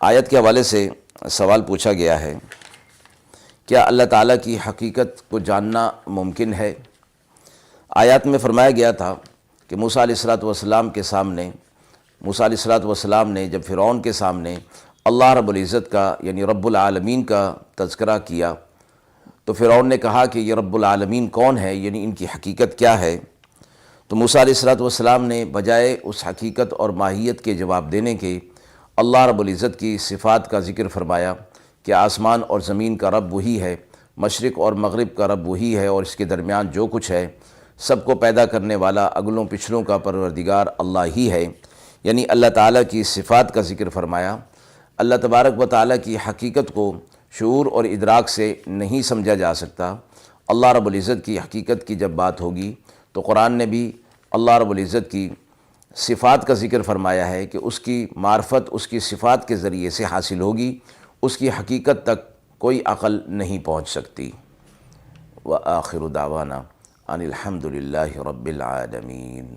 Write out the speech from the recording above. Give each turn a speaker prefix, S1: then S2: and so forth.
S1: آیت کے حوالے سے سوال پوچھا گیا ہے، کیا اللہ تعالیٰ کی حقیقت کو جاننا ممکن ہے؟ آیات میں فرمایا گیا تھا کہ موسیٰ علیہ السلام کے سامنے، موسیٰ علیہ السلام نے جب فرعون کے سامنے اللہ رب العزت کا یعنی رب العالمین کا تذکرہ کیا تو فرعون نے کہا کہ یہ رب العالمین کون ہے، یعنی ان کی حقیقت کیا ہے؟ تو موسیٰ علیہ السلام نے بجائے اس حقیقت اور ماہیت کے جواب دینے کے اللہ رب العزت کی صفات کا ذکر فرمایا کہ آسمان اور زمین کا رب وہی ہے، مشرق اور مغرب کا رب وہی ہے، اور اس کے درمیان جو کچھ ہے سب کو پیدا کرنے والا اگلوں پچھلوں کا پروردگار اللہ ہی ہے، یعنی اللہ تعالیٰ کی صفات کا ذکر فرمایا۔ اللہ تبارک و تعالیٰ کی حقیقت کو شعور اور ادراک سے نہیں سمجھا جا سکتا۔ اللہ رب العزت کی حقیقت کی جب بات ہوگی تو قرآن نے بھی اللہ رب العزت کی صفات کا ذکر فرمایا ہے کہ اس کی معرفت اس کی صفات کے ذریعے سے حاصل ہوگی، اس کی حقیقت تک کوئی عقل نہیں پہنچ سکتی۔ وآخر دعوانا ان الحمد للہ رب العالمین۔